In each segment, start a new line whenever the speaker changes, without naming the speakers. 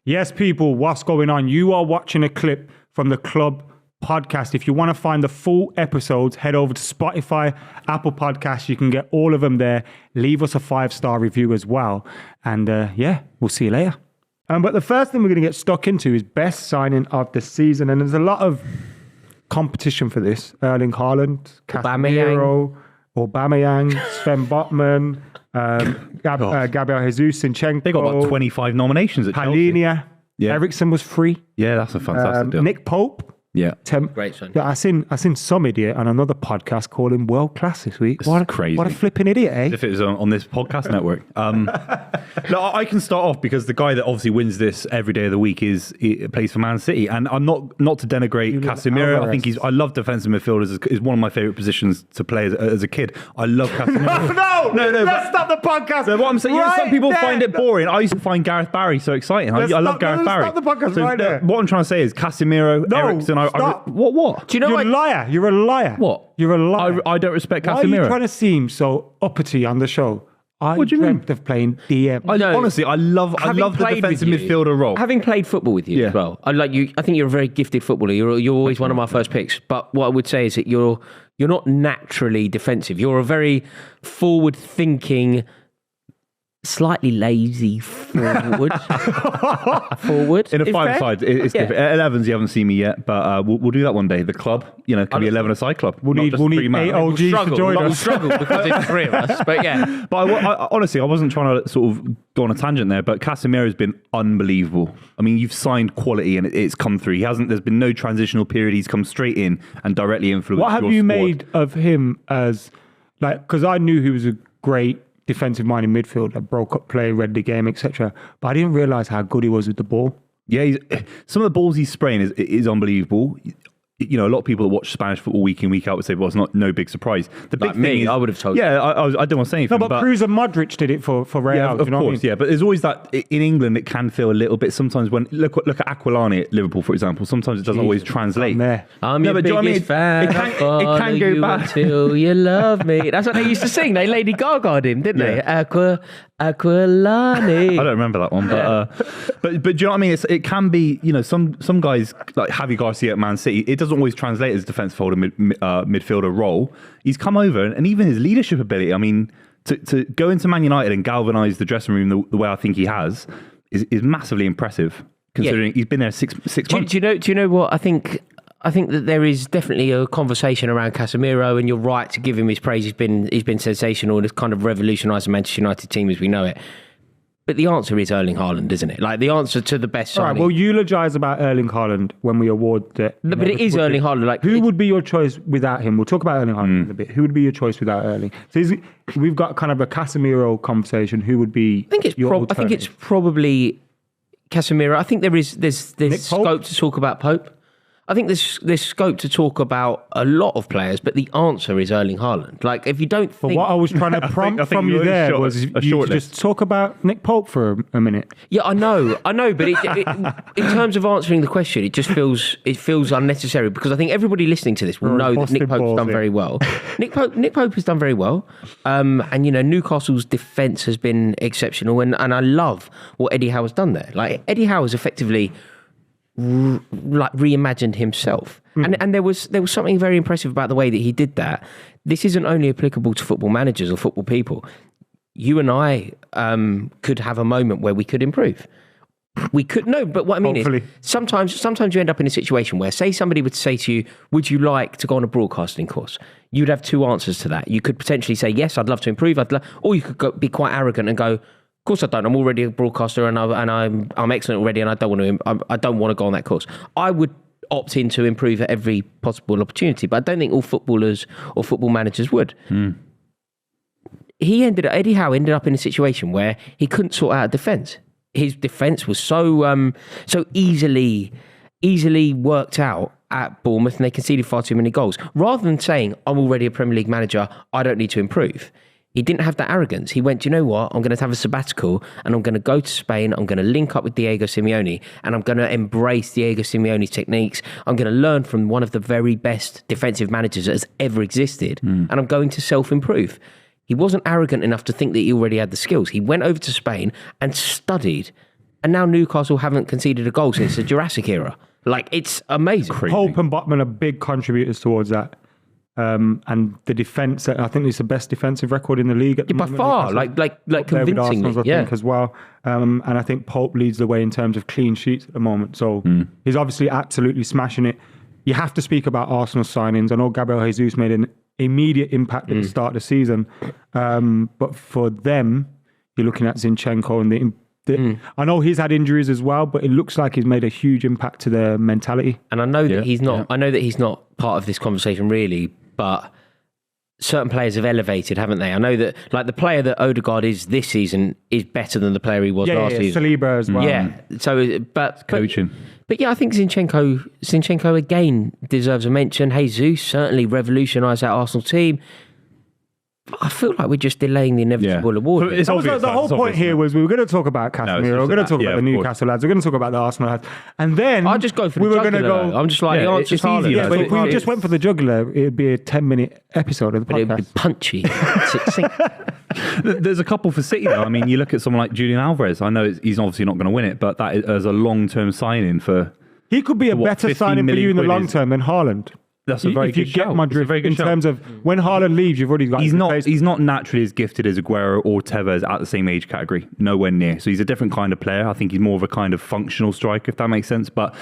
Yes, people, what's going on? You are watching a clip from the Club podcast. If you want to find the full episodes, head over to Spotify, Apple Podcasts. You can get all of them there. Leave us a 5-star review as well. And we'll see you later. But the first thing we're going to get stuck into is best signing of the season. And there's a lot of competition for this. Erling Haaland, Casemiro, Aubameyang, Sven Botman, Gabriel Jesus, Zinchenko.
They got about 25 nominations at Chelsea.
Palhinha. Yeah. Ericsson was free.
Yeah, that's a fantastic deal.
Nick Pope.
Yeah.
Great son.
Yeah, I seen some idiot on another podcast call him world class this week.
It's crazy.
What a flipping idiot, eh?
If it was on this podcast network. No, I can start off because the guy that obviously wins this every day of the week plays for Man City, and I'm not to denigrate Casemiro. I think I love defensive midfielders. Is one of my favorite positions to play as a kid. I love Casemiro.
no. Let's stop the podcast.
So what I'm saying, some people find it boring. I used to find Gareth Barry so exciting. I love Gareth Barry.
Stop the podcast right there.
What I'm trying to say is Casemiro, Eriksen.
Stop.
What?
Do you know
You're a liar. You're a liar.
What?
You're a liar.
I don't respect Casemiro.
Why are you trying to seem so uppity on the show?
What do you mean?
Of playing DM.
Honestly, I love the defensive midfielder role.
Having played football with you as well, I think you're a very gifted footballer. You're always one of my first picks. But what I would say is that you're not naturally defensive. You're a very forward-thinking, slightly lazy forward.
In a five-side, it's different. At 11s, you haven't seen me yet, but we'll do that one day. The club, can be 11-a-side club.
We'll need 8 OGs to join us.
We'll struggle because it's 3 of us, but yeah.
But honestly, I wasn't trying to sort of go on a tangent there, but Casemiro has been unbelievable. I mean, you've signed quality and it's come through. There's been no transitional period. He's come straight in and directly influenced
What have
your
you
squad.
made of him as, because I knew he was a great defensive-minded midfielder, broke up play, read the game, etc. But I didn't realise how good he was with the ball.
Yeah, some of the balls he's spraying is unbelievable. A lot of people that watch Spanish football week in, week out would say, well, it's no big surprise. The big thing is,
I would have told you.
Yeah, I don't want to say anything.
No, but Cruz and Modric did it for Real.
Yeah, of
you know
course,
what I mean?
yeah. But there's always that, in England, it can feel a little bit, sometimes when, look at Aquilani at Liverpool, for example, sometimes it doesn't always translate.
I'm your biggest fan. It can go back until you love me. That's what they used to sing. They Lady Gaga'd him, didn't they? Aquilani.
I don't remember that one, but do you know what I mean? It can be, some guys like Javi Garcia at Man City. It doesn't always translate as defensive midfielder role. He's come over, and even his leadership ability. I mean, to go into Man United and galvanise the dressing room the way I think he has is massively impressive. Considering he's been there six months.
Do you know what I think? I think that there is definitely a conversation around Casemiro, and you're right to give him his praise. He's been sensational and has kind of revolutionised the Manchester United team as we know it. But the answer is Erling Haaland, isn't it? Like the answer to the best signing.
All right, we'll eulogise about Erling Haaland when we award the...
But it is Erling Haaland. Like,
who would be your choice without him? We'll talk about Erling Haaland in a bit. Who would be your choice without Erling? So we've got kind of a Casemiro conversation. Who would be
I think it's probably Casemiro. I think there's scope to talk about Pope. I think there's scope to talk about a lot of players, but the answer is Erling Haaland. Like, if you don't think...
But what I was trying to prompt from you there was you just talk about Nick Pope for a minute.
Yeah, I know, but in terms of answering the question, it just feels unnecessary because I think everybody listening to this will know that Nick Pope's done very well. Nick Pope has done very well, and Newcastle's defence has been exceptional, and I love what Eddie Howe has done there. Like, Eddie Howe has effectively reimagined himself, and there was something very impressive about the way that he did that. This isn't only applicable to football managers or football people. You and I could have a moment where we could improve. We could but what I mean is sometimes you end up in a situation where, say, somebody would say to you, "Would you like to go on a broadcasting course?" You'd have two answers to that. You could potentially say, "Yes, I'd love to improve," or you could be quite arrogant and go, "Of course I don't. I'm already a broadcaster and I'm excellent already, and I don't want to go on that course." I would opt in to improve at every possible opportunity, but I don't think all footballers or football managers would. Eddie Howe ended up in a situation where he couldn't sort out a defence. His defence was so easily worked out at Bournemouth, and they conceded far too many goals. Rather than saying, "I'm already a Premier League manager, I don't need to improve," he didn't have that arrogance. He went, "Do you know what? I'm going to have a sabbatical and I'm going to go to Spain. I'm going to link up with Diego Simeone and I'm going to embrace Diego Simeone's techniques. I'm going to learn from one of the very best defensive managers that has ever existed. And I'm going to self-improve." He wasn't arrogant enough to think that he already had the skills. He went over to Spain and studied and now Newcastle haven't conceded a goal since the Jurassic era. Like, it's amazing.
Crazy.
Pope and Botman are big contributors towards that. And the defence, I think it's the best defensive record in the league at the
By
moment.
far,
Newcastle.
like
There with
convincingly,
Arsenal's, I think, as well. And I think Pope leads the way in terms of clean sheets at the moment. So he's obviously absolutely smashing it. You have to speak about Arsenal signings. I know Gabriel Jesus made an immediate impact at the start of the season. But for them, you're looking at Zinchenko and I know he's had injuries as well, but it looks like he's made a huge impact to their mentality.
And I know that he's not. I know that he's not part of this conversation really, but certain players have elevated, haven't they? I know that, like, the player that Odegaard is this season is better than the player he was last season.
Saliba as well.
Yeah. So, but
coaching.
But yeah, I think Zinchenko again deserves a mention. Jesus certainly revolutionised that Arsenal team. I feel like we're just delaying the inevitable award.
It's obvious,
the whole point here was we were going to talk about Casemiro, we're going to talk about the Newcastle lads, we're going to talk about the Arsenal lads, and then
I'll just go for the jugular. I'm just like,
it's easy.
Yeah, but if we just went for the jugular, it'd be a 10-minute episode of the podcast.
It'd be punchy.
There's a couple for City though. I mean, you look at someone like Julian Alvarez. I know he's obviously not going to win it, but that is a long-term signing for.
He could be a better signing for you in the long term than Haaland.
That's a very
if you
good
get
shout.
my drift in terms of when Haaland leaves, you've already got.
He's not naturally as gifted as Aguero or Tevez at the same age category. Nowhere near. So he's a different kind of player. I think he's more of a kind of functional striker, if that makes sense. But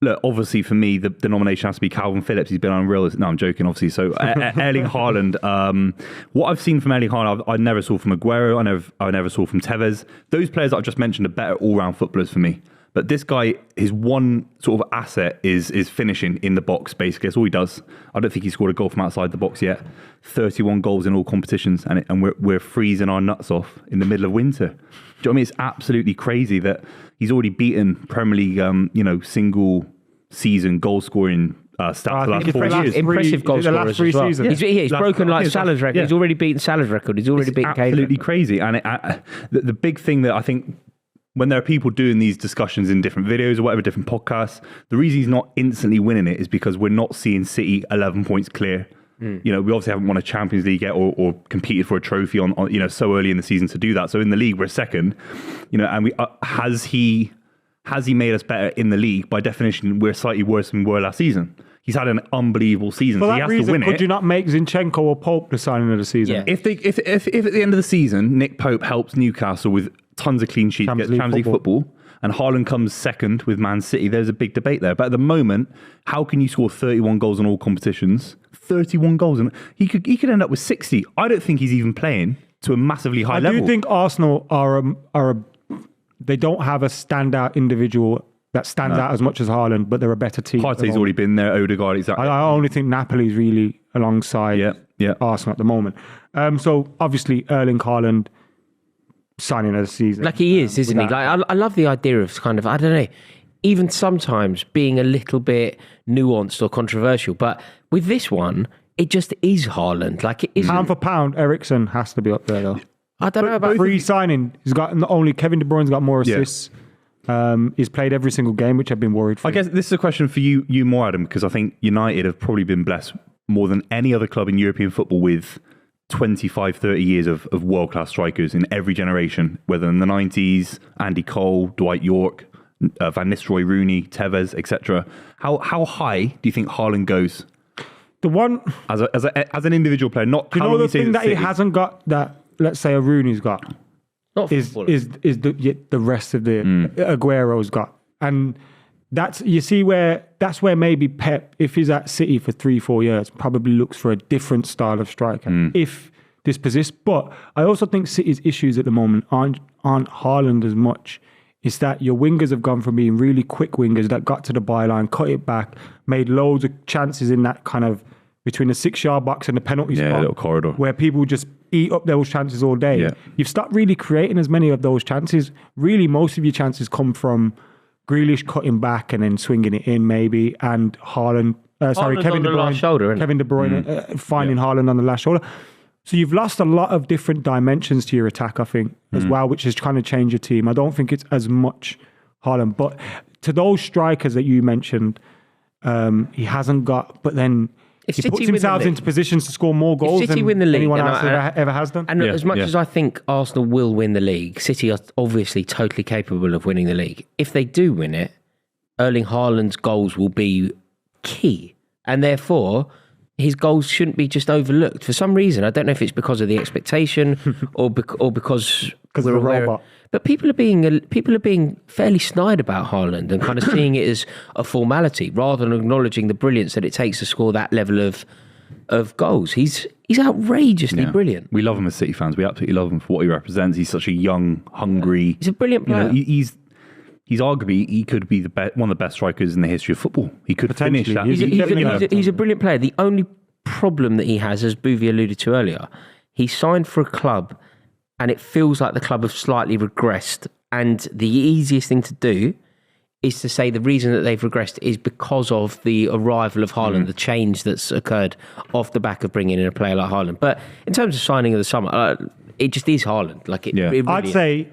look, obviously for me, the nomination has to be Calvin Phillips. He's been unreal. No, I'm joking, obviously. So Erling Haaland. What I've seen from Erling Haaland, I never saw from Aguero. I never saw from Tevez. Those players that I've just mentioned are better all-round footballers for me. But this guy, his one sort of asset is finishing in the box, basically. That's all he does. I don't think he scored a goal from outside the box yet. 31 goals in all competitions, and we're freezing our nuts off in the middle of winter. Do you know what I mean? It's absolutely crazy that he's already beaten Premier League, single season goal scoring stats the last 4 years.
Impressive goal scorers as well. He's broken like Salah's record. He's already beaten Salah's record. He's already beaten Kane's
absolutely
record.
Crazy. And the big thing that I think, when there are people doing these discussions in different videos or whatever, different podcasts, the reason he's not instantly winning it is because we're not seeing City 11 points clear. We obviously haven't won a Champions League yet or competed for a trophy on so early in the season to do that. So in the league, we're second. And we has he made us better in the league? By definition, we're slightly worse than we were last season. He's had an unbelievable season.
For
so
that
he has
reason,
to win
could
it.
you not make Zinchenko or Pope the signing of the season?
Yeah.
If at the end of the season, Nick Pope helps Newcastle with tons of clean sheets, gets Champions League football, and Haaland comes second with Man City, there's a big debate there. But at the moment, how can you score 31 goals in all competitions? 31 goals, and he could end up with 60. I don't think he's even playing to a massively high level.
I do think Arsenal they don't have a standout individual that stands out as much as Haaland, but they're a better team.
Partey's already been there, Odegaard, exactly.
I only think Napoli's really alongside Arsenal at the moment. So obviously Erling Haaland signing of the season.
Like he is, isn't he? Like I love the idea of kind of, I don't know, even sometimes being a little bit nuanced or controversial. But with this one, it just is Haaland. Like it is.
Pound for pound, Eriksen has to be up there though.
I don't know about
free signing. He's got not only Kevin De Bruyne's got more assists. He's played every single game, which I've been worried for.
I guess this is a question for you more, Adam, because I think United have probably been blessed more than any other club in European football with 25, 30 years of world-class strikers in every generation, whether in the 90s, Andy Cole, Dwight York, Van Nistelrooy, Rooney, Tevez, etc. How high do you think Haaland goes?
The one
as an individual player, not
do you know the thing that he hasn't got that, let's say, a Rooney's got is the rest of the Aguero's got, and that's where maybe Pep, if he's at City for 3-4 years, probably looks for a different style of striker if this persists. But I also think City's issues at the moment aren't Haaland as much. It's that your wingers have gone from being really quick wingers that got to the byline, cut it back, made loads of chances in that kind of between the 6-yard box and the penalty spot,
little corridor,
where people just eat up those chances all day.
Yeah.
You've stopped really creating as many of those chances. Really, most of your chances come from Grealish cutting back and then swinging it in maybe, and Haaland, Kevin De Bruyne, Kevin De Bruyne finding Haaland on the last shoulder. So you've lost a lot of different dimensions to your attack, I think, as well, which is trying to change your team. I don't think it's as much Haaland, but to those strikers that you mentioned, he hasn't got. But then
If
He
City
puts
win the
himself
league-
into positions to score more goals
City
than
win the league,
anyone
and
else ever has done.
And as much
yeah.
as I think Arsenal will win the league, City are obviously totally capable of winning the league. If they do win it, Erling Haaland's goals will be key. And therefore, his goals shouldn't be just overlooked. For some reason, I don't know if it's because of the expectation or because
Because
we're
of the
aware.
robot.
But people are being fairly snide about Haaland and kind of seeing it as a formality rather than acknowledging the brilliance that it takes to score that level of goals. He's outrageously
Yeah.
brilliant.
We love him as City fans. We absolutely love him for what he represents. He's such a young, hungry.
He's a brilliant player.
He's arguably he could be one of the best strikers in the history of football. He could finish that.
Potentially.
He's a brilliant player. The only problem that he has, as Buvey alluded to earlier, he signed for a club and it feels like the club have slightly regressed. And the easiest thing to do is to say the reason that they've regressed is because of the arrival of Haaland, the change that's occurred off the back of bringing in a player like Haaland. But in terms of signing of the summer, it just is Haaland. Like it really
I'd
is.
say,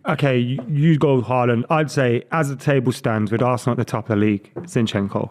okay, you go Haaland. I'd say, as the table stands with Arsenal at the top of the league, Zinchenko.